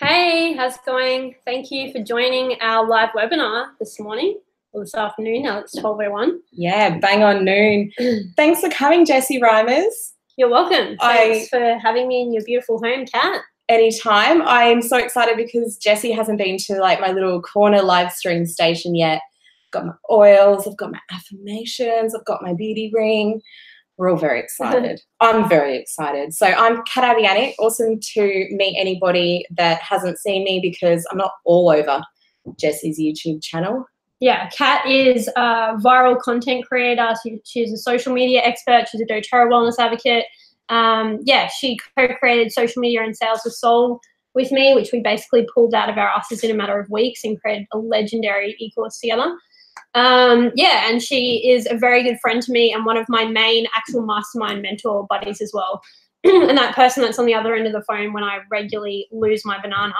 Hey, how's it going? Thank you for joining our live webinar this morning or this afternoon. Now it's 12:01. Yeah, bang on noon. Thanks for coming, Jessie Reimers. You're welcome. Thanks for having me in your beautiful home, Kat. Anytime. I'm so excited because Jessie hasn't been to like my little corner live stream station yet. I've got my oils, I've got my affirmations, I've got my beauty ring. We're all very excited. I'm very excited. So I'm Kat Abianic. Awesome to meet anybody that hasn't seen me because I'm not all over Jessie's YouTube channel. Yeah, Kat is a viral content creator. She's a social media expert. She's a doTERRA wellness advocate. She co-created Social Media and Sales with Soul with me, which we basically pulled out of our asses in a matter of weeks and created a legendary e-course together. And she is a very good friend to me and one of my main actual mastermind mentor buddies as well. And that person that's on the other end of the phone when I regularly lose my banana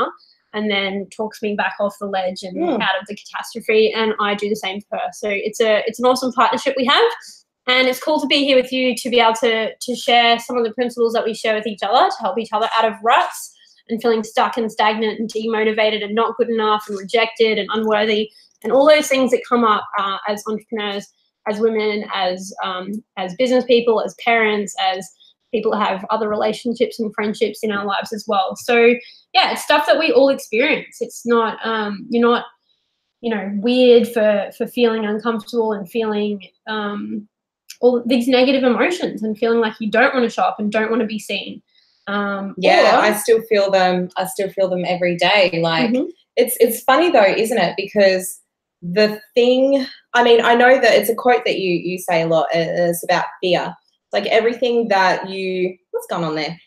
and then talks me back off the ledge and out of the catastrophe, and I do the same for her. So it's an awesome partnership we have, and it's cool to be here with you to be able to share some of the principles that we share with each other to help each other out of ruts and feeling stuck and stagnant and demotivated and not good enough and rejected and unworthy and all those things that come up as entrepreneurs, as women, as business people, as parents, as people that have other relationships and friendships in our lives as well. So yeah, it's stuff that we all experience. It's not, you're not, weird for feeling uncomfortable and feeling all these negative emotions and feeling like you don't want to show up and don't want to be seen. I still feel them. I still feel them every day. Like it's funny though, isn't it? Because the thing, I mean, I know that it's a quote that you say a lot. It's about fear. Like everything that what's going on there?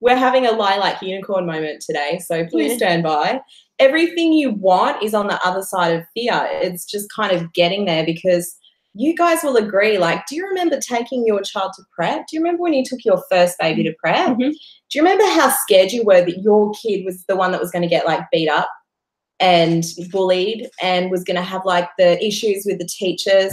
We're having a lilac unicorn moment today, so please stand by. Everything you want is on the other side of fear. It's just kind of getting there because you guys will agree. Like, do you remember taking your child to prep? Do you remember when you took your first baby to prep? Do you remember how scared you were that your kid was the one that was going to get like beat up and bullied and was going to have like the issues with the teachers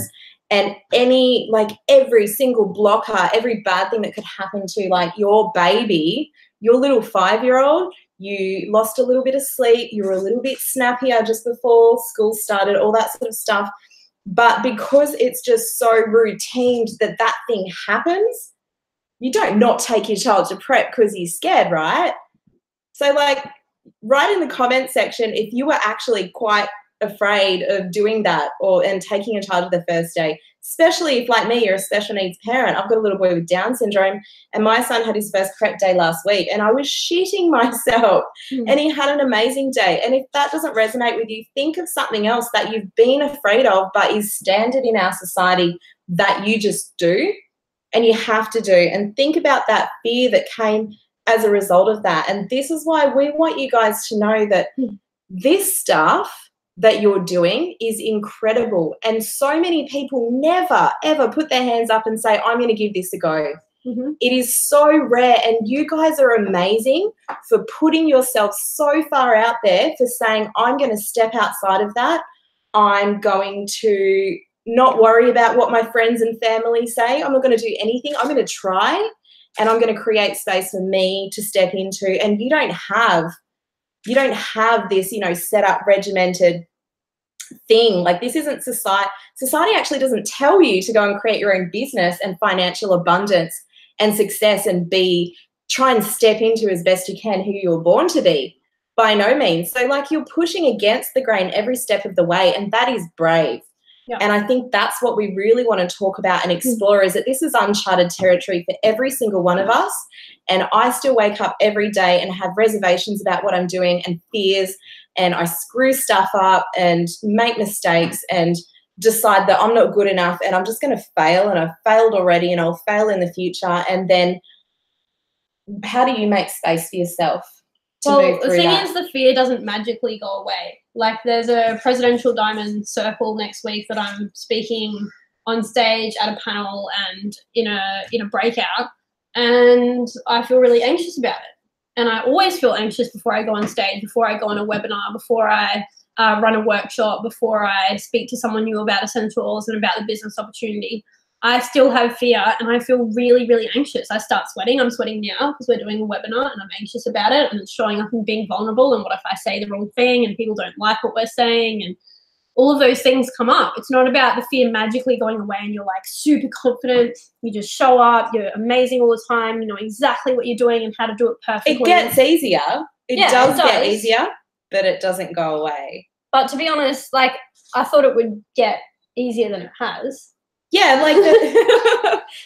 and every single blocker, every bad thing that could happen to like your baby, your little 5-year-old, you lost a little bit of sleep, you were a little bit snappier just before school started, all that sort of stuff. But because it's just so routine that thing happens, you don't not take your child to prep because you're scared, right? So like, write in the comment section if you were actually quite afraid of doing that and taking a child to the first day, especially if, like me, you're a special needs parent. I've got a little boy with Down syndrome, and my son had his first prep day last week, and I was shitting myself, and he had an amazing day. And if that doesn't resonate with you, think of something else that you've been afraid of but is standard in our society that you just do and you have to do, and think about that fear that came as a result of that. And this is why we want you guys to know that this stuff that you're doing is incredible. And so many people never, ever put their hands up and say, I'm going to give this a go. It is so rare. And you guys are amazing for putting yourself so far out there, for saying, I'm going to step outside of that. I'm going to not worry about what my friends and family say. I'm not going to do anything. I'm going to try. And I'm going to create space for me to step into. And you don't have this, set up regimented thing. Like, this isn't society. Society actually doesn't tell you to go and create your own business and financial abundance and success and try and step into as best you can who you were born to be. By no means. So like, you're pushing against the grain every step of the way, and that is brave. Yeah. And I think that's what we really want to talk about and explore, is that this is uncharted territory for every single one of us. And I still wake up every day and have reservations about what I'm doing and fears, and I screw stuff up and make mistakes and decide that I'm not good enough and I'm just going to fail, and I've failed already and I'll fail in the future. And then how do you make space for yourself? Well, the thing is, the fear doesn't magically go away. Like, there's a presidential diamond circle next week that I'm speaking on stage at a panel and in a breakout, and I feel really anxious about it. And I always feel anxious before I go on stage, before I go on a webinar, before I run a workshop, before I speak to someone new about essential oils and about the business opportunity. I still have fear and I feel really, really anxious. I start sweating. I'm sweating now because we're doing a webinar and I'm anxious about it, and it's showing up and being vulnerable, and what if I say the wrong thing and people don't like what we're saying, and all of those things come up. It's not about the fear magically going away and you're like super confident. You just show up. You're amazing all the time. You know exactly what you're doing and how to do it perfectly. It gets easier. It does get easier, but it doesn't go away. But to be honest, like, I thought it would get easier than it has. Yeah, like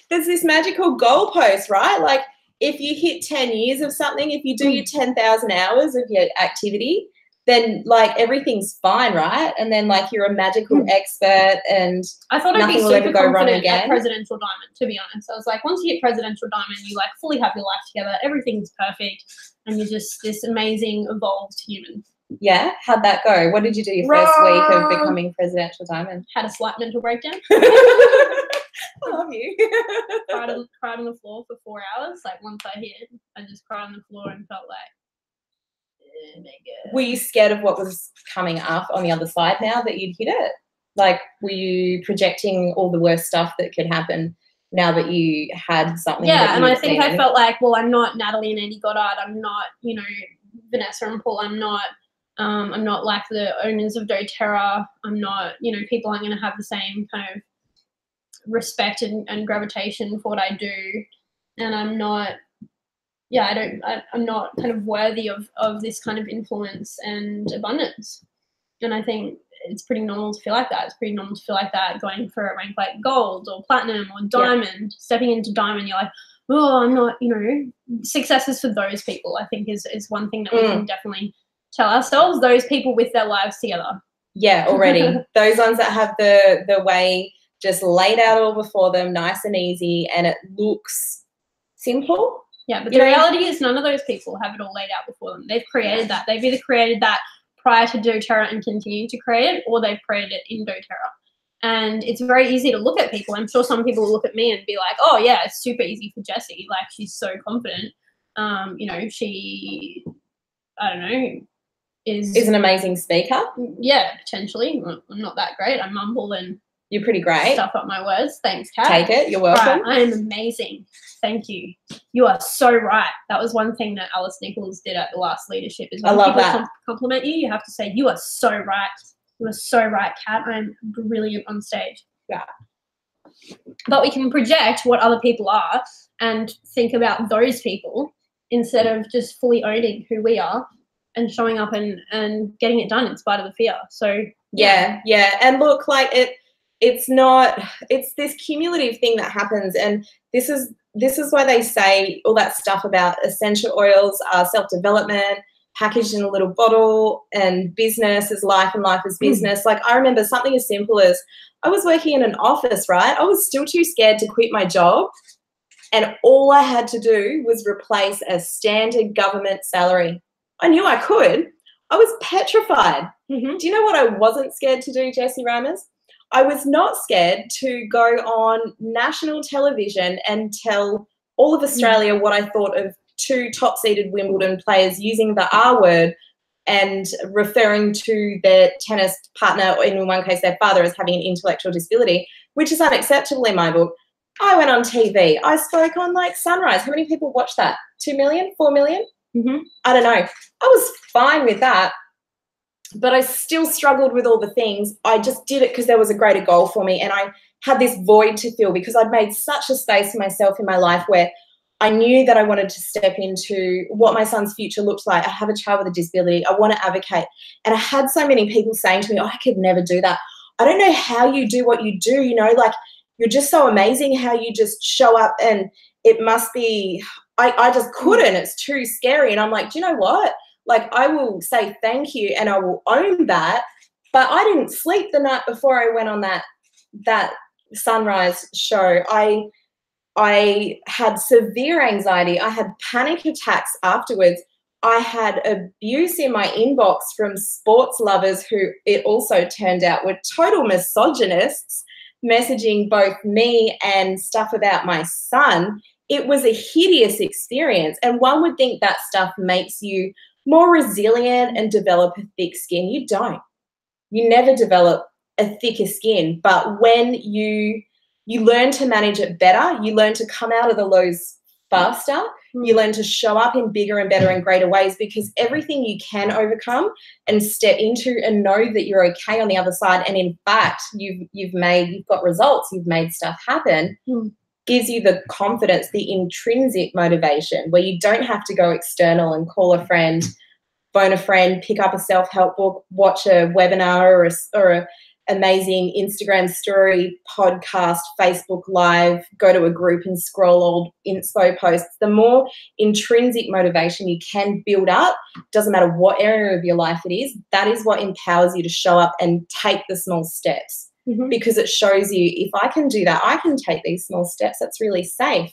there's this magical goalpost, right? Like if you hit 10 years of something, if you do your 10,000 hours of your activity, then like everything's fine, right? And then like you're a magical expert, and I thought I'd be nothing will ever super go wrong confident again. at Presidential Diamond, to be honest. I was like, once you hit Presidential Diamond, you like fully have your life together, everything's perfect, and you're just this amazing, evolved human. Yeah? How'd that go? What did you do your first week of becoming Presidential Diamond? Had a slight mental breakdown. I love you. cried on the floor for 4 hours. Like, once I hit, I just cried on the floor and felt like, oh my God. Were you scared of what was coming up on the other side now that you'd hit it? Like, were you projecting all the worst stuff that could happen now that you had something? Yeah, and I think I felt like, well, I'm not Natalie and Andy Goddard. I'm not, you know, Vanessa and Paul. I'm not like the owners of doTERRA. I'm not, you know, people aren't going to have the same kind of respect and gravitation for what I do. And I'm not, I'm not kind of worthy of this kind of influence and abundance. And I think it's pretty normal to feel like that. It's pretty normal to feel like that going for a rank like gold or platinum or diamond. Yeah. Stepping into diamond, you're like, oh, I'm not, you know, success is for those people, I think is one thing that we can definitely tell ourselves, those people with their lives together. Yeah, already. Those ones that have the way just laid out all before them, nice and easy, and it looks simple. Yeah, but the reality is none of those people have it all laid out before them. They've created that. They've either created that prior to doTERRA and continue to create it, or they've created it in doTERRA. And it's very easy to look at people. I'm sure some people will look at me and be like, oh, yeah, it's super easy for Jessie. Like, she's so confident. You know, she, I don't know, is an amazing speaker. Yeah, potentially. I'm not that great. I mumble and you're pretty great. Stuff up my words. Thanks, Kat. Take it. You're welcome. Right, I am amazing. Thank you. You are so right. That was one thing that Alice Nichols did at the last leadership. Is when I love people that. Compliment you, you have to say, you are so right. You are so right, Kat. I'm brilliant on stage. Yeah. But we can project what other people are and think about those people instead of just fully owning who we are and showing up and getting it done in spite of the fear. So yeah. And look, like it's this cumulative thing that happens, and this is why they say all that stuff about essential oils are self-development, packaged in a little bottle, and business is life and life is business. Like, I remember something as simple as I was working in an office, right? I was still too scared to quit my job, and all I had to do was replace a standard government salary. I knew I could. I was petrified. Do you know what I wasn't scared to do, Jessie Reimers? I was not scared to go on national television and tell all of Australia what I thought of two top-seeded Wimbledon players using the R word and referring to their tennis partner, or in one case their father, as having an intellectual disability, which is unacceptable in my book. I went on TV. I spoke on, like, Sunrise. How many people watched that? 2 million? 4 million? I don't know. I was fine with that. But I still struggled with all the things. I just did it because there was a greater goal for me, and I had this void to fill because I'd made such a space for myself in my life where I knew that I wanted to step into what my son's future looks like. I have a child with a disability. I want to advocate. And I had so many people saying to me, oh, I could never do that. I don't know how you do what you do, you know, like, you're just so amazing how you just show up, and it must be, I just couldn't. It's too scary. And I'm like, do you know what? Like, I will say thank you and I will own that. But I didn't sleep the night before I went on that Sunrise show. I had severe anxiety. I had panic attacks afterwards. I had abuse in my inbox from sports lovers who, it also turned out, were total misogynists, messaging both me and stuff about my son. It was a hideous experience. And one would think that stuff makes you more resilient and develop a thick skin. You don't. You never develop a thicker skin. But when you you learn to manage it better. You learn to come out of the lows faster. You learn to show up in bigger and better and greater ways, because everything you can overcome and step into and know that you're okay on the other side, and in fact you've got results, you've made stuff happen, gives you the confidence, the intrinsic motivation, where you don't have to go external and call a friend, phone a friend, pick up a self-help book, watch a webinar or a amazing Instagram story, podcast, Facebook Live, go to a group and scroll old inspo posts. The more intrinsic motivation you can build up, doesn't matter what area of your life it is, that is what empowers you to show up and take the small steps, because it shows you, if I can do that, I can take these small steps. That's really safe.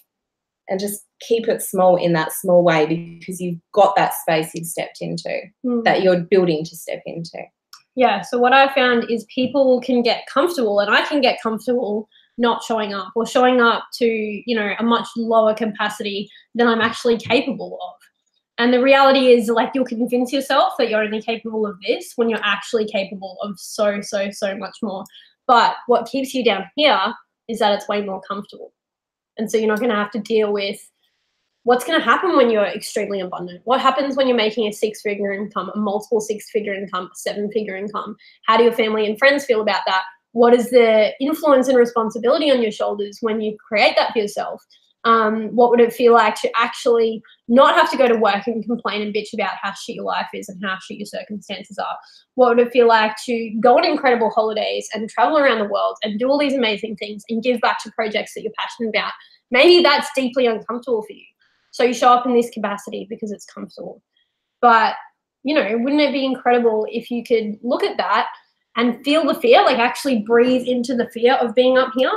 And just keep it small in that small way, because you've got that space you've stepped into, that you're building to step into. Yeah, so what I found is people can get comfortable, and I can get comfortable not showing up, or showing up to, you know, a much lower capacity than I'm actually capable of. And the reality is, like, you'll convince yourself that you're only capable of this when you're actually capable of so much more. But what keeps you down here is that it's way more comfortable. And so you're not going to have to deal with what's going to happen when you're extremely abundant. What happens when you're making a 6-figure income, a multiple 6-figure income, a 7-figure income? How do your family and friends feel about that? What is the influence and responsibility on your shoulders when you create that for yourself? What would it feel like to actually not have to go to work and complain and bitch about how shit your life is and how shit your circumstances are? What would it feel like to go on incredible holidays and travel around the world and do all these amazing things and give back to projects that you're passionate about? Maybe that's deeply uncomfortable for you. So you show up in this capacity because it's comfortable. But, you know, wouldn't it be incredible if you could look at that and feel the fear, like actually breathe into the fear of being up here,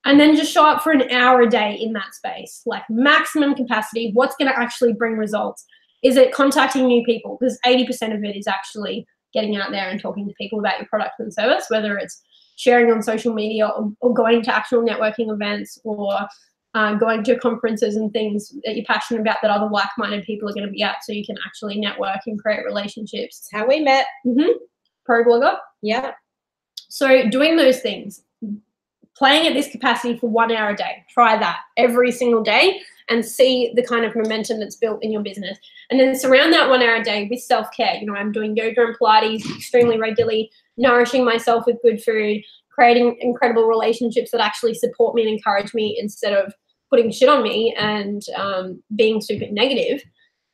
and then just show up for an hour a day in that space, like maximum capacity. What's going to actually bring results? Is it contacting new people? Because 80% of it is actually getting out there and talking to people about your product and service, whether it's sharing on social media or going to actual networking events, or going to conferences and things that you're passionate about that other like-minded people are going to be at, so you can actually network and create relationships. That's how we met. Pro blogger. Yeah. So doing those things, playing at this capacity for 1 hour a day, try that every single day and see the kind of momentum that's built in your business. And then surround that 1 hour a day with self-care. You know, I'm doing yoga and Pilates extremely regularly, nourishing myself with good food, creating incredible relationships that actually support me and encourage me instead of putting shit on me and being super negative.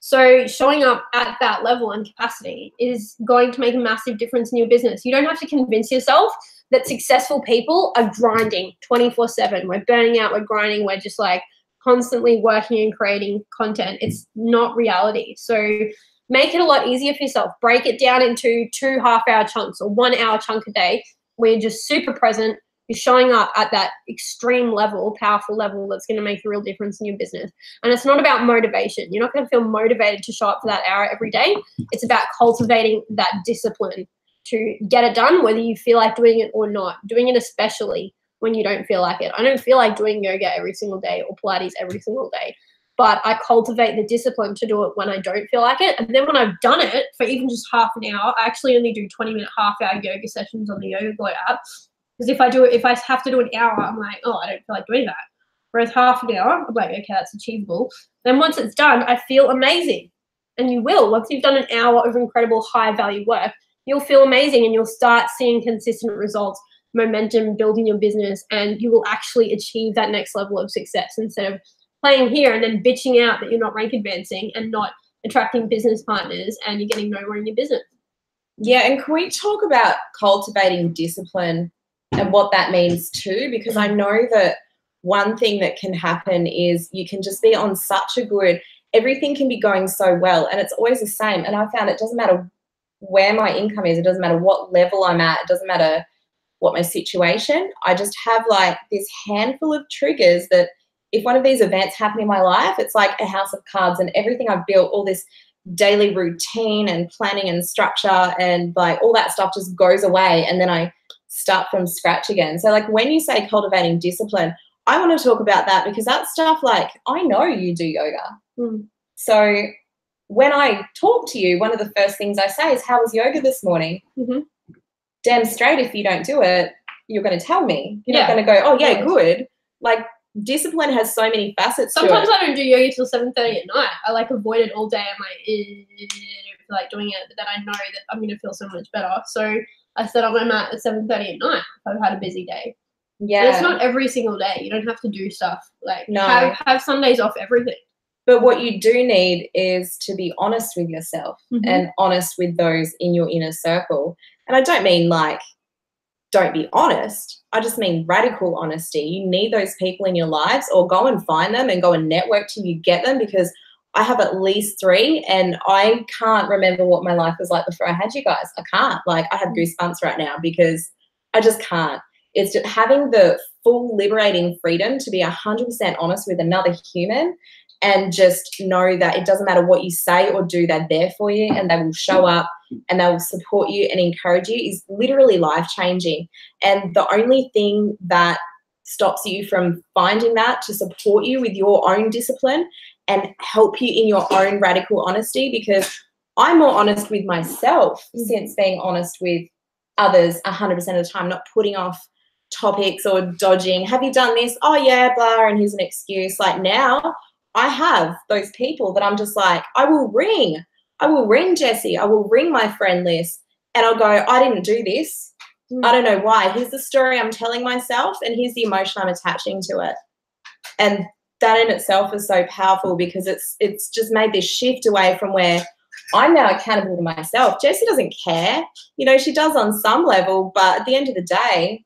So showing up at that level and capacity is going to make a massive difference in your business. You don't have to convince yourself that successful people are grinding 24/7. We're burning out, we're grinding, we're just like constantly working and creating content. It's not reality. So make it a lot easier for yourself. Break it down into 2 half-hour chunks or 1 hour chunk a day where you're just super present. You're showing up at that extreme level, powerful level that's going to make a real difference in your business. And it's not about motivation. You're not going to feel motivated to show up for that hour every day. It's about cultivating that discipline to get it done, whether you feel like doing it or not. Doing it especially when you don't feel like it. I don't feel like doing yoga every single day or Pilates every single day, but I cultivate the discipline to do it when I don't feel like it. And then when I've done it for even just half an hour, I actually only do 20-minute half-hour yoga sessions on the Yoga Glow app. Because if I have to do an hour, I'm like, oh, I don't feel like doing that. Whereas half an hour, I'm like, okay, that's achievable. Then once it's done, I feel amazing. And you will. Once you've done an hour of incredible high-value work, you'll feel amazing and you'll start seeing consistent results, momentum, building your business, and you will actually achieve that next level of success instead of playing here and then bitching out that you're not rank advancing and not attracting business partners and you're getting nowhere in your business. Yeah, and can we talk about cultivating discipline and what that means too? Because I know that one thing that can happen is you can just be on such a good, everything can be going so well and it's always the same. And I found it doesn't matter where my income is, it doesn't matter what level I'm at, it doesn't matter what my situation, I just have like this handful of triggers that if one of these events happen in my life, it's like a house of cards and everything I've built, all this daily routine and planning and structure and like all that stuff just goes away and then I start from scratch again. So like when you say cultivating discipline, I want to talk about that because that stuff, like, I know you do yoga. So when I talk to you, one of the first things I say is, how was yoga this morning? Damn straight if you don't do it, you're going to tell me. You're not going to go, oh, yeah, good. Like, discipline has so many facets Sometimes to it. I don't do yoga till 7:30 at night. I like avoid it all day. I'm like doing it, but then I know that I'm going to feel so much better. So I set up my mat at 7:30 at night if I've had a busy day. Yeah. But it's not every single day. You don't have to do stuff. Like, no. have Sundays off everything. But what you do need is to be honest with yourself and honest with those in your inner circle. And I don't mean like, don't be honest. I just mean radical honesty. You need those people in your lives, or go and find them and go and network till you get them, because I have at least 3 and I can't remember what my life was like before I had you guys. I can't. Like, I have goosebumps right now because I just can't. It's just having the full liberating freedom to be 100% honest with another human, and just know that it doesn't matter what you say or do, they're there for you and they will show up and they will support you and encourage you, is literally life-changing. And the only thing that stops you from finding that to support you with your own discipline and help you in your own radical honesty, because I'm more honest with myself since being honest with others 100% of the time, not putting off topics or dodging. Have you done this? Oh, yeah, blah, and here's an excuse. Like, now I have those people that I'm just like, I will ring Jessie. I will ring my friend list and I'll go, I didn't do this. I don't know why. Here's the story I'm telling myself and here's the emotion I'm attaching to it. And that in itself is so powerful, because it's just made this shift away from where I'm now accountable to myself. Jessie doesn't care. You know, she does on some level, but at the end of the day,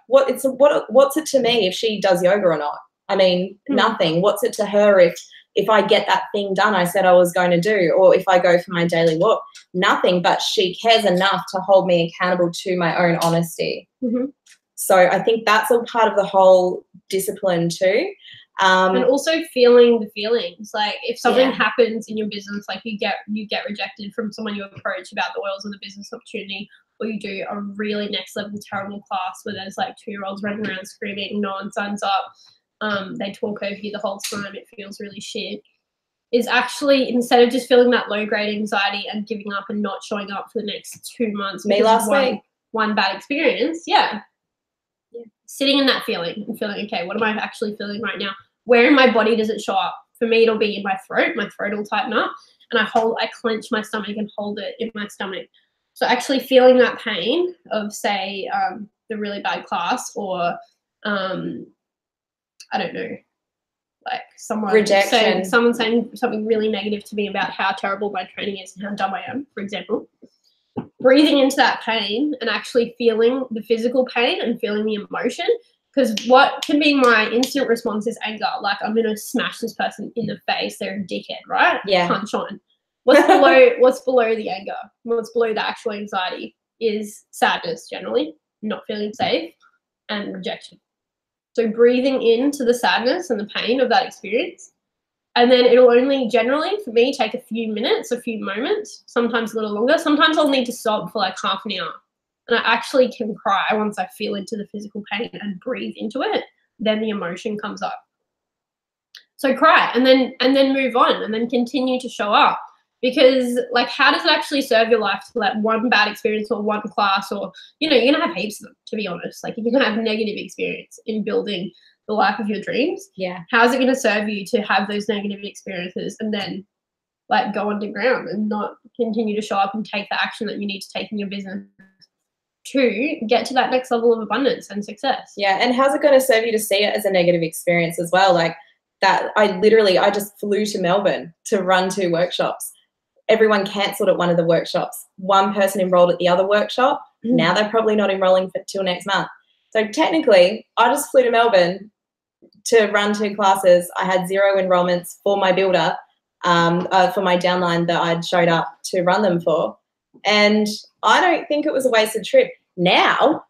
what's it to me if she does yoga or not? I mean, nothing. What's it to her if I get that thing done I said I was going to do, or if I go for my daily walk? Nothing, but she cares enough to hold me accountable to my own honesty. So I think that's all part of the whole discipline too. And also feeling the feelings. Like, if something happens in your business, like you get rejected from someone you approach about the oils of the business opportunity, or you do a really next level terrible class where there's like 2-year-olds running around screaming, no one signs up. They talk over you the whole time, it feels really shit, is actually, instead of just feeling that low grade anxiety and giving up and not showing up for the next 2 months, me last week, one bad experience, sitting in that feeling and feeling, okay, what am I actually feeling right now? Where in my body does it show up? For me, it'll be in my throat will tighten up, and I clench my stomach and hold it in my stomach. So actually feeling that pain of, say, the really bad class, or I don't know, like someone saying something really negative to me about how terrible my training is and how dumb I am, for example. Breathing into that pain and actually feeling the physical pain and feeling the emotion, because what can be my instant response is anger. Like, I'm going to smash this person in the face. They're a dickhead, right? Yeah. Punch on. What's below the anger? What's below the actual anxiety is sadness, generally, not feeling safe, and rejection. So breathing into the sadness and the pain of that experience. And then it'll only generally, for me, take a few minutes, a few moments, sometimes a little longer. Sometimes I'll need to stop for like half an hour. And I actually can cry once I feel into the physical pain and breathe into it. Then the emotion comes up. So cry and then move on, and then continue to show up. Because, like, how does it actually serve your life to let one bad experience or one class, or, you know, you're going to have heaps of them, to be honest. Like, you're going to have negative experience in building the life of your dreams. Yeah. How is it going to serve you to have those negative experiences and then, like, go underground and not continue to show up and take the action that you need to take in your business to get to that next level of abundance and success? Yeah, and how's it going to serve you to see it as a negative experience as well? Like, that I just flew to Melbourne to run 2 workshops. Everyone cancelled at one of the workshops. One person enrolled at the other workshop. Now they're probably not enrolling till next month. So technically, I just flew to Melbourne to run 2 classes. I had 0 enrollments for my builder, for my downline that I'd showed up to run them for. And I don't think it was a wasted trip. Now,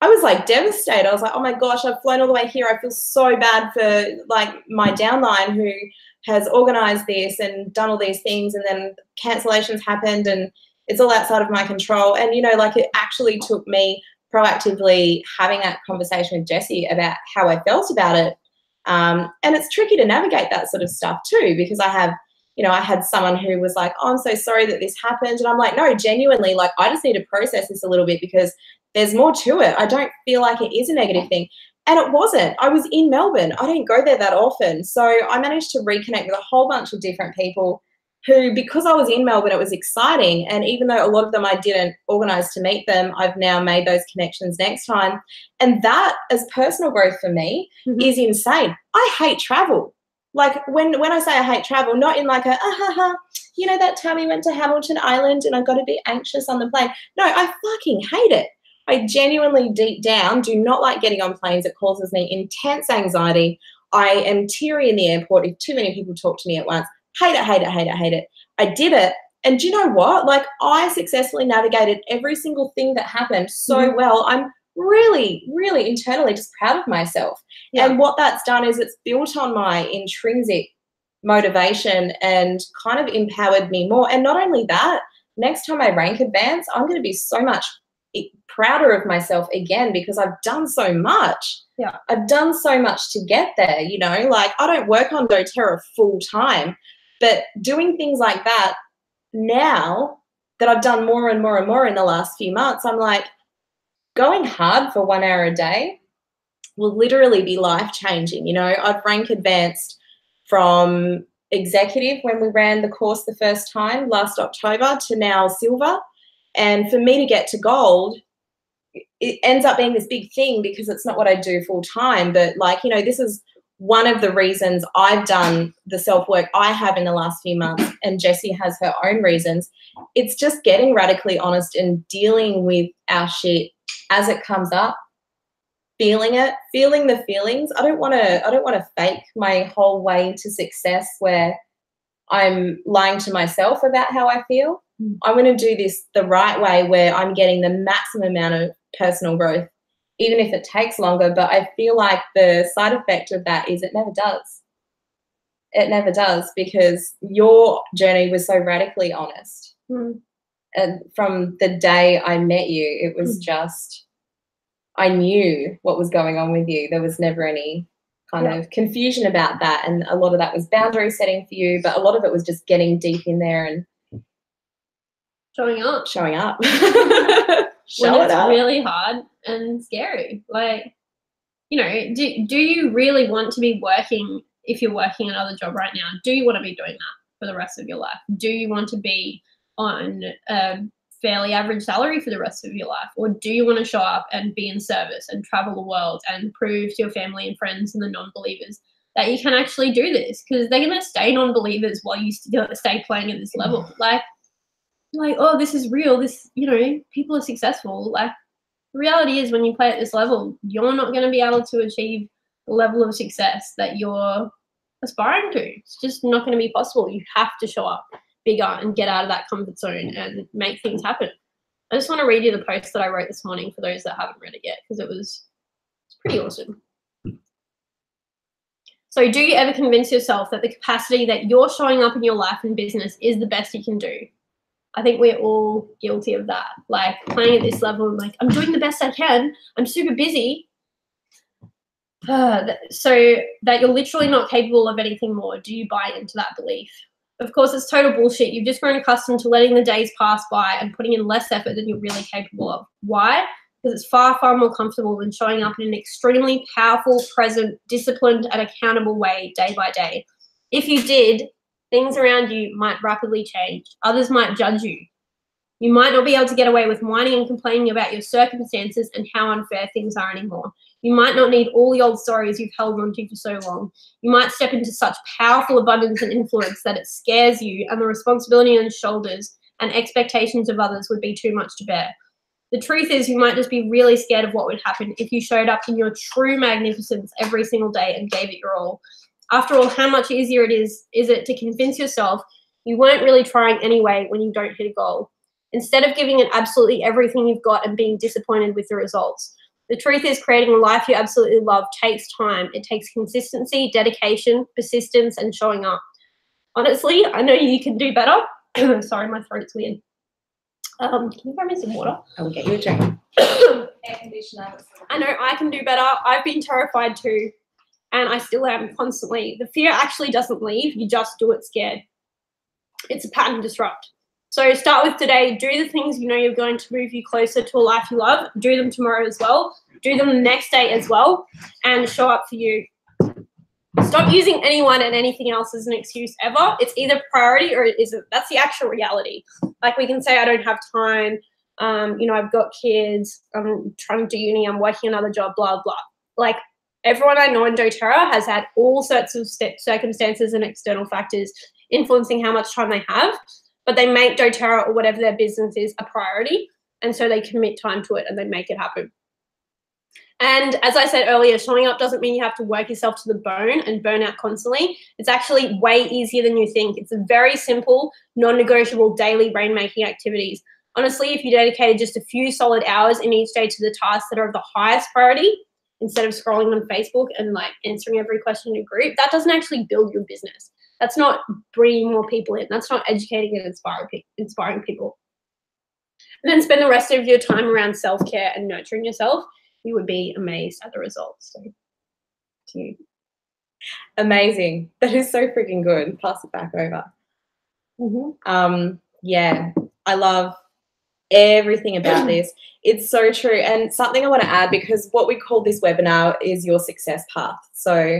I was like devastated. I was like, oh my gosh, I've flown all the way here. I feel so bad for like my downline who has organized this and done all these things, and then cancellations happened and it's all outside of my control. And, you know, like, it actually took me proactively having that conversation with Jessie about how I felt about it. And it's tricky to navigate that sort of stuff too, because I had someone who was like, oh, I'm so sorry that this happened. And I'm like, no, genuinely, like, I just need to process this a little bit, because there's more to it. I don't feel like it is a negative thing. And it wasn't. I was in Melbourne. I don't go there that often. So I managed to reconnect with a whole bunch of different people who, because I was in Melbourne, it was exciting. And even though a lot of them I didn't organise to meet them, I've now made those connections next time. And that, as personal growth for me, is insane. I hate travel. Like when I say I hate travel, not in like a, you know, that time we went to Hamilton Island and I got a bit anxious on the plane. No, I fucking hate it. I genuinely deep down do not like getting on planes. It causes me intense anxiety. I am teary in the airport if too many people talk to me at once. Hate it, hate it, hate it, hate it. I did it. And do you know what? Like, I successfully navigated every single thing that happened so well. I'm really, really internally just proud of myself. Yeah. And what that's done is it's built on my intrinsic motivation and kind of empowered me more. And not only that, next time I rank advance, I'm going to be so much prouder of myself again because I've done so much. Yeah. I've done so much to get there, you know, like I don't work on doTERRA full time, but doing things like that now that I've done more and more and more in the last few months, I'm like, going hard for 1 hour a day will literally be life-changing. You know, I've rank advanced from executive when we ran the course the first time last October to now silver. And for me to get to gold, it ends up being this big thing because it's not what I do full time. But like, you know, this is one of the reasons I've done the self-work I have in the last few months, and Jessie has her own reasons. It's just getting radically honest and dealing with our shit as it comes up, feeling it, feeling the feelings. I don't want to fake my whole way to success where I'm lying to myself about how I feel. I want to do this the right way where I'm getting the maximum amount of personal growth, even if it takes longer. But I feel like the side effect of that is it never does. It never does, because your journey was so radically honest. And from the day I met you, it was just, I knew what was going on with you. There was never any kind of confusion about that. And a lot of that was boundary setting for you, but a lot of it was just getting deep in there and showing up. Showing up. When it's really hard and scary. Like, you know, do you really want to be working, if you're working another job right now, do you want to be doing that for the rest of your life? Do you want to be on a fairly average salary for the rest of your life? Or do you want to show up and be in service and travel the world and prove to your family and friends and the non-believers that you can actually do this? Because they're going to stay non-believers while you stay playing at this level. Like, oh, this is real. This, you know, people are successful. Like, the reality is when you play at this level, you're not going to be able to achieve the level of success that you're aspiring to. It's just not going to be possible. You have to show up bigger and get out of that comfort zone and make things happen. I just want to read you the post that I wrote this morning for those that haven't read it yet, because it's pretty awesome. So, do you ever convince yourself that the capacity that you're showing up in your life and business is the best you can do? I think we're all guilty of that. Like, playing at this level and like, I'm doing the best I can. I'm super busy. So that you're literally not capable of anything more. Do you buy into that belief? Of course, it's total bullshit. You've just grown accustomed to letting the days pass by and putting in less effort than you're really capable of. Why? Because it's far, far more comfortable than showing up in an extremely powerful, present, disciplined, and accountable way day by day. If you did, things around you might rapidly change. Others might judge you. You might not be able to get away with whining and complaining about your circumstances and how unfair things are anymore. You might not need all the old stories you've held on to for so long. You might step into such powerful abundance and influence that it scares you, and the responsibility on your shoulders and expectations of others would be too much to bear. The truth is, you might just be really scared of what would happen if you showed up in your true magnificence every single day and gave it your all. After all, how much easier is it to convince yourself you weren't really trying anyway when you don't hit a goal, instead of giving it absolutely everything you've got and being disappointed with the results? The truth is, creating a life you absolutely love takes time. It takes consistency, dedication, persistence, and showing up. Honestly, I know you can do better. Sorry, my throat's weird. Can you grab me some water? I will get you a drink. Air conditioner. I know I can do better. I've been terrified too. And I still am constantly. The fear actually doesn't leave. You just do it scared. It's a pattern disrupt. So start with today. Do the things you know you're going to move you closer to a life you love. Do them tomorrow as well. Do them the next day as well, and show up for you. Stop using anyone and anything else as an excuse ever. It's either priority or it isn't. That's the actual reality. Like we can say, I don't have time. You know, I've got kids. I'm trying to do uni. I'm working another job, blah, blah. Like everyone I know in doTERRA has had all sorts of circumstances and external factors influencing how much time they have, but they make doTERRA or whatever their business is a priority. And so they commit time to it and they make it happen. And as I said earlier, showing up doesn't mean you have to work yourself to the bone and burn out constantly. It's actually way easier than you think. It's a very simple, non-negotiable daily rainmaking activities. Honestly, if you dedicated just a few solid hours in each day to the tasks that are of the highest priority, instead of scrolling on Facebook and like answering every question in a group, that doesn't actually build your business. That's not bringing more people in. That's not educating and inspiring people. And then spend the rest of your time around self-care and nurturing yourself. You would be amazed at the results. So, to you. Amazing. That is so freaking good. Pass it back over. Yeah, I love everything about this. It's so true. And something I want to add, because what we call this webinar is your success path. So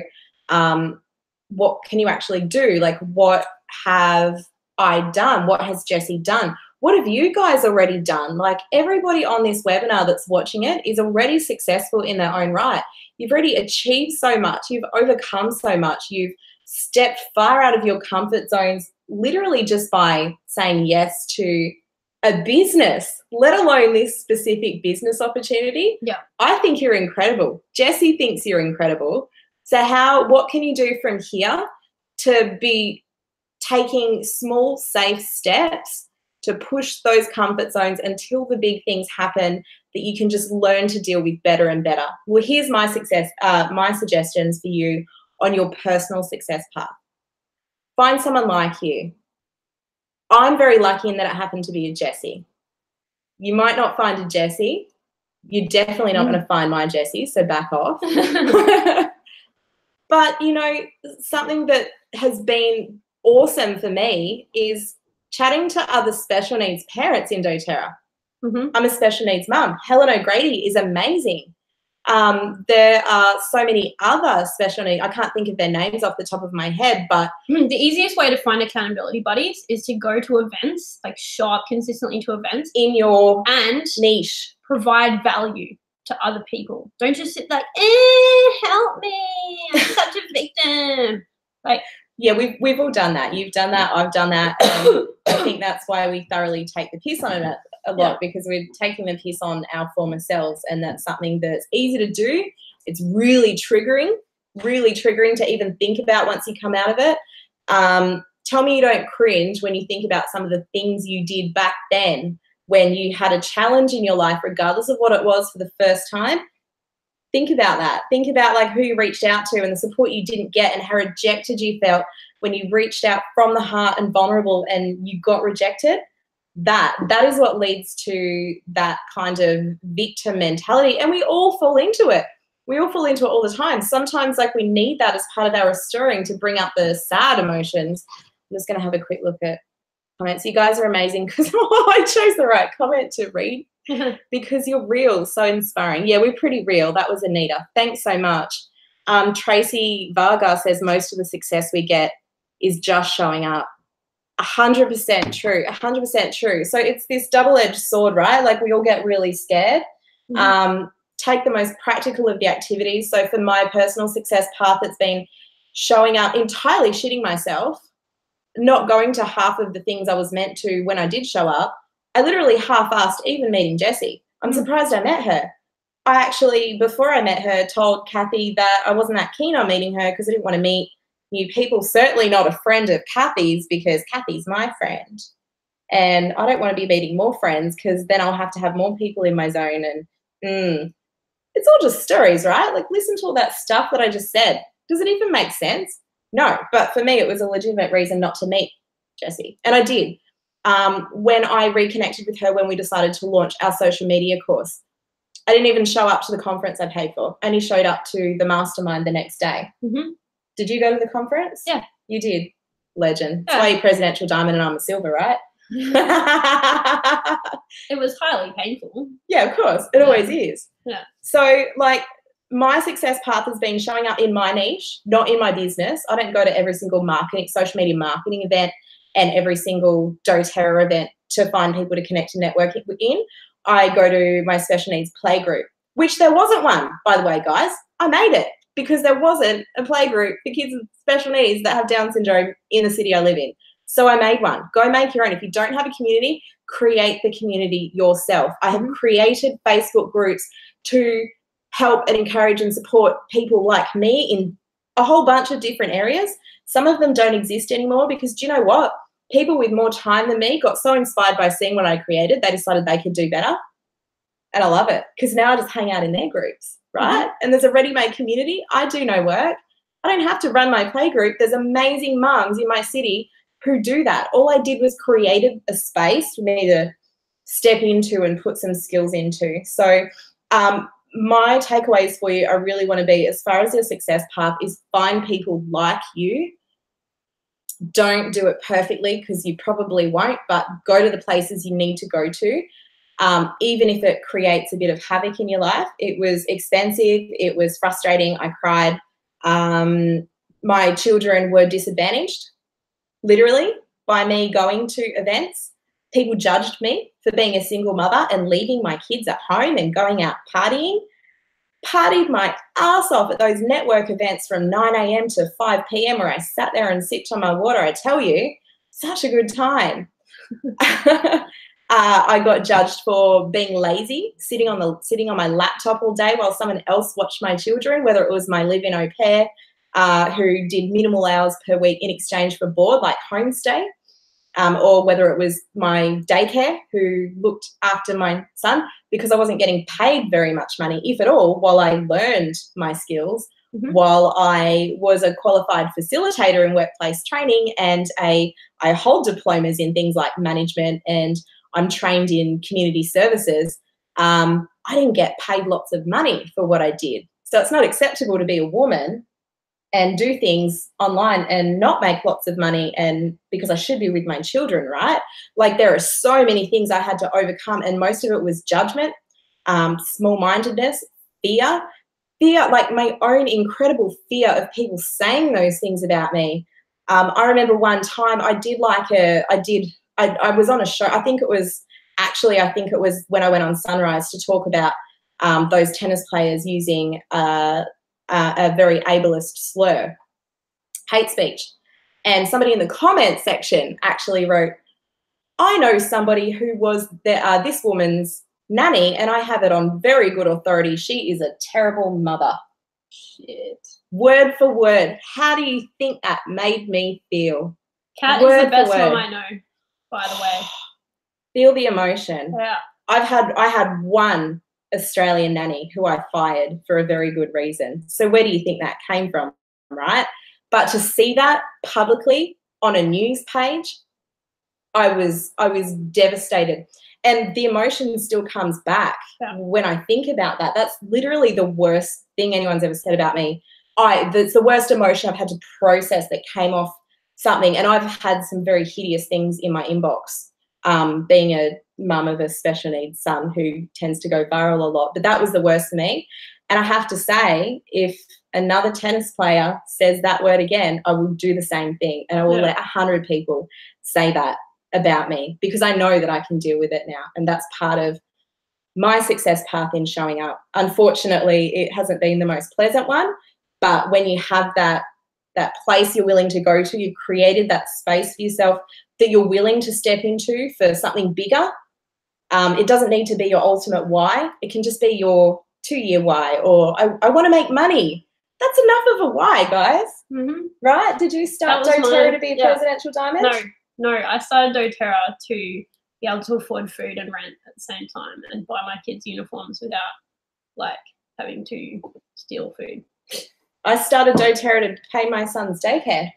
what can you actually do? Like, what have I done? What has Jessie done? What have you guys already done? Like everybody on this webinar that's watching it is already successful in their own right. You've already achieved so much. You've overcome so much. You've stepped far out of your comfort zones, literally just by saying yes to a business, let alone this specific business opportunity. Yeah. I think you're incredible. Jessie thinks you're incredible. So what can you do from here to be taking small, safe steps to push those comfort zones until the big things happen that you can just learn to deal with better and better? Well, here's my suggestions for you on your personal success path. Find someone like you. I'm very lucky in that it happened to be a Jessie. You might not find a Jessie. You're definitely not going to find my Jessie, so back off. But, you know, something that has been awesome for me is chatting to other special needs parents in doTERRA. I'm a special needs mum. Helen O'Grady is amazing. There are so many other special needs. I can't think of their names off the top of my head, but the easiest way to find accountability buddies is to go to events, like show up consistently to events in your niche, provide value to other people. Don't just sit like, help me, I'm such a victim. Like, yeah, we've all done that. You've done that. I've done that. I think that's why we thoroughly take the piss on it a lot, because we're taking the piss on our former selves, and that's something that's easy to do. It's really triggering to even think about once you come out of it. Tell me you don't cringe when you think about some of the things you did back then when you had a challenge in your life, regardless of what it was for the first time. Think about that. Think about like who you reached out to and the support you didn't get and how rejected you felt when you reached out from the heart and vulnerable and you got rejected. That is what leads to that kind of victim mentality. And we all fall into it. We all fall into it all the time. Sometimes like we need that as part of our restoring to bring up the sad emotions. I'm just going to have a quick look at comments. You guys are amazing because I chose the right comment to read. Because you're real, so inspiring. Yeah, we're pretty real. That was Anita. Thanks so much. Tracy Varga says most of the success we get is just showing up. 100% true. 100% true. So it's this double-edged sword, right? Like we all get really scared. Take the most practical of the activities. So for my personal success path, it's been showing up, entirely shitting myself, not going to half of the things I was meant to when I did show up. I literally half-assed even meeting Jessie. I'm surprised I met her. I actually, before I met her, told Kathy that I wasn't that keen on meeting her because I didn't want to meet new people, certainly not a friend of Kathy's because Kathy's my friend. And I don't want to be meeting more friends because then I'll have to have more people in my zone. And it's all just stories, right? Like listen to all that stuff that I just said. Does it even make sense? No. But for me, it was a legitimate reason not to meet Jessie. And I did. When I reconnected with her when we decided to launch our social media course, I didn't even show up to the conference I paid for. I only showed up to the mastermind the next day. Did you go to the conference? Yeah. You did. Legend. That's why you're presidential diamond and I'm a silver, right? It was highly painful. Yeah, of course. It always is. Yeah. So, like, my success path has been showing up in my niche, not in my business. I don't go to every single social media marketing event and every single doTERRA event to find people to connect and network in. I go to my special needs play group, which there wasn't one, by the way, guys. I made it because there wasn't a play group for kids with special needs that have Down syndrome in the city I live in. So I made one. Go make your own. If you don't have a community, create the community yourself. I have created Facebook groups to help and encourage and support people like me in a whole bunch of different areas. Some of them don't exist anymore because, do you know what? People with more time than me got so inspired by seeing what I created, they decided they could do better. And I love it because now I just hang out in their groups, right? And there's a ready-made community. I do no work. I don't have to run my play group. There's amazing mums in my city who do that. All I did was created a space for me to step into and put some skills into. So my takeaways for you, I really want to be, as far as your success path, is find people like you. Don't do it perfectly because you probably won't, but go to the places you need to go to. Even if it creates a bit of havoc in your life. It was expensive. It was frustrating. I cried. My children were disadvantaged, literally, by me going to events. People judged me for being a single mother and leaving my kids at home and going out partying. Partied my ass off at those network events from 9 a.m. to 5 p.m. where I sat there and sipped on my water. I tell you, such a good time. I got judged for being lazy, sitting on my laptop all day while someone else watched my children, whether it was my live-in au pair who did minimal hours per week in exchange for board, like homestay, or whether it was my daycare who looked after my son, because I wasn't getting paid very much money, if at all, while I learned my skills, while I was a qualified facilitator in workplace training and I hold diplomas in things like management and I'm trained in community services. I didn't get paid lots of money for what I did. So it's not acceptable to be a woman and do things online and not make lots of money, and because I should be with my children, right? Like, there are so many things I had to overcome, and most of it was judgment, small-mindedness, fear, like my own incredible fear of people saying those things about me. I remember one time I was on a show. I think it was when I went on Sunrise to talk about those tennis players using a very ableist slur, hate speech. And somebody in the comments section actually wrote, I know somebody who was this woman's nanny, and I have it on very good authority. She is a terrible mother. Shit. Word for word. How do you think that made me feel? Kat is the best mom I know, by the way. Feel the emotion. Yeah. I had one Australian nanny who I fired for a very good reason. So where do you think that came from, right? But to see that publicly on a news page, I was devastated. And the emotion still comes back when I think about that. That's literally the worst thing anyone's ever said about me. That's the worst emotion I've had to process that came off something. And I've had some very hideous things in my inbox, being a mum of a special needs son who tends to go viral a lot. But that was the worst for me. And I have to say, if another tennis player says that word again, I will do the same thing. And I will let 100 people say that about me, because I know that I can deal with it now. And that's part of my success path in showing up. Unfortunately, it hasn't been the most pleasant one. But when you have that place you're willing to go to, you've created that space for yourself that you're willing to step into for something bigger. It doesn't need to be your ultimate why. It can just be your 2-year why, or I want to make money. That's enough of a why, guys. Right? Did you start doTERRA to be a presidential diamond? No, I started doTERRA to be able to afford food and rent at the same time and buy my kids uniforms without, like, having to steal food. I started doTERRA to pay my son's daycare,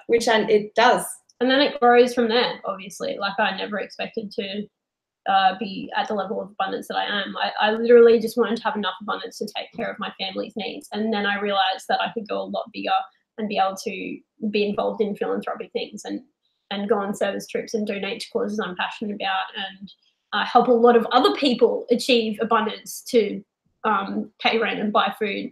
which it does. And then it grows from there, obviously. Like, I never expected to be at the level of abundance that I am. I literally just wanted to have enough abundance to take care of my family's needs. And then I realized that I could go a lot bigger and be able to be involved in philanthropic things. And and go on service trips and donate to causes I'm passionate about, and help a lot of other people achieve abundance to pay rent and buy food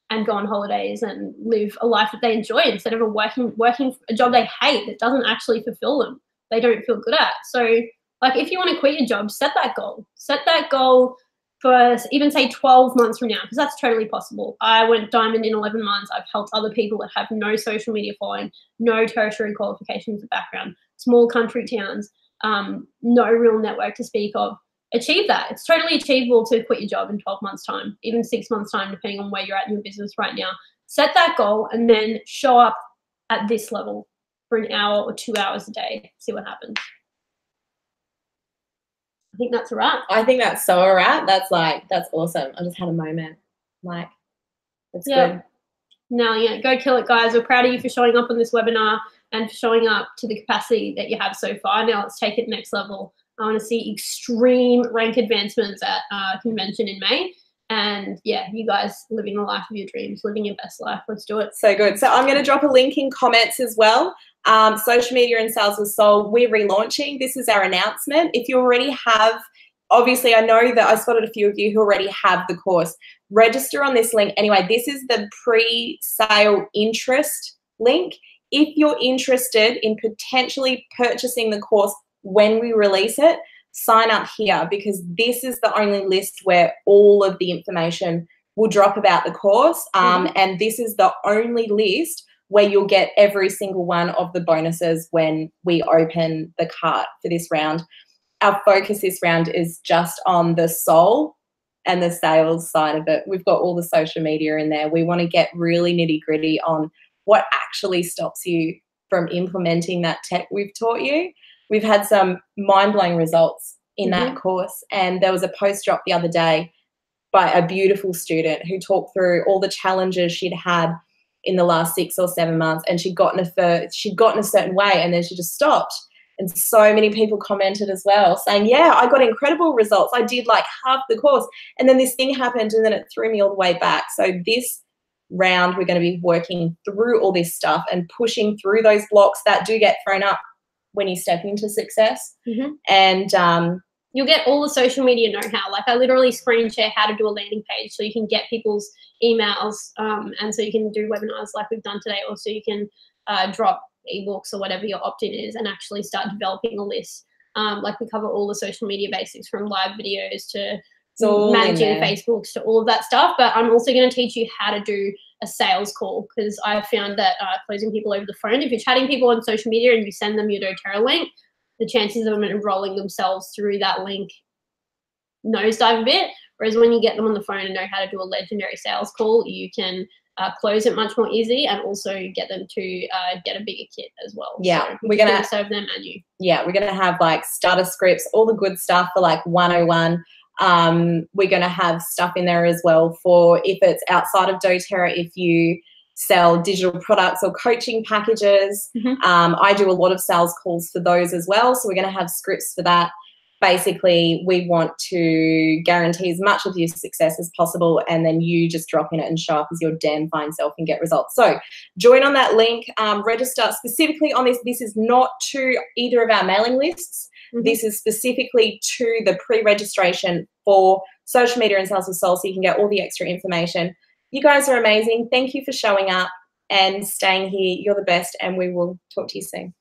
and go on holidays and live a life that they enjoy instead of working a job they hate that doesn't actually fulfill them. They don't feel good at. So like if you want to quit your job, set that goal. Set that goal for even say 12 months from now, because that's totally possible. I went diamond in 11 months. I've helped other people that have no social media following, no tertiary qualifications or background, small country towns, no real network to speak of, achieve that. It's totally achievable to quit your job in 12 months time, even 6 months time, depending on where you're at in your business right now. Set that goal and then show up at this level for an hour or 2 hours a day, see what happens. I think that's a wrap. I think that's so a wrap. That's awesome. I just had a moment. Like, it's good. No, yeah, go kill it, guys. We're proud of you for showing up on this webinar and for showing up to the capacity that you have so far. Now let's take it next level. I want to see extreme rank advancements at convention in May. And yeah, you guys living the life of your dreams, living your best life. Let's do it. So good. So I'm going to drop a link in comments as well. Social media and sales with soul, we're relaunching. This is our announcement. If you already have, obviously I know that I spotted a few of you who already have the course. Register on this link. Anyway, this is the pre-sale interest link. If you're interested in potentially purchasing the course when we release it, sign up here, because this is the only list where all of the information will drop about the course. And this is the only list where you'll get every single one of the bonuses when we open the cart for this round. Our focus this round is just on the soul and the sales side of it. We've got all the social media in there. We want to get really nitty gritty on what actually stops you from implementing that tech we've taught you. We've had some mind-blowing results in that course. And there was a post drop the other day by a beautiful student who talked through all the challenges she'd had in the last 6 or 7 months, and she'd gotten a certain way, and then she just stopped. And so many people commented as well saying, yeah, I got incredible results. I did like half the course, and then this thing happened, and then it threw me all the way back. So this round, we're going to be working through all this stuff and pushing through those blocks that do get thrown up when you step into success. And you'll get all the social media know-how. Like I literally screen share how to do a landing page so you can get people's emails, and so you can do webinars like we've done today, or so you can drop ebooks or whatever your opt-in is and actually start developing a list. Like we cover all the social media basics, from live videos to managing Facebooks to all of that stuff. But I'm also going to teach you how to do a sales call, because I've found that closing people over the phone, if you're chatting people on social media and you send them your doTERRA link, the chances of them enrolling themselves through that link nosedive a bit. Whereas when you get them on the phone and know how to do a legendary sales call, you can close it much more easy, and also get them to get a bigger kit as well. Yeah, so we're going to serve them and you. Yeah, we're going to have like starter scripts, all the good stuff for like 101. We're going to have stuff in there as well for if it's outside of doTERRA, if you sell digital products or coaching packages. I do a lot of sales calls for those as well. So we're going to have scripts for that. Basically, we want to guarantee as much of your success as possible, and then you just drop in it and show up as your damn fine self and get results. So join on that link, register specifically on this. This is not to either of our mailing lists. This is specifically to the pre-registration for social media and sales with soul, so you can get all the extra information. You guys are amazing. Thank you for showing up and staying here. You're the best, and we will talk to you soon.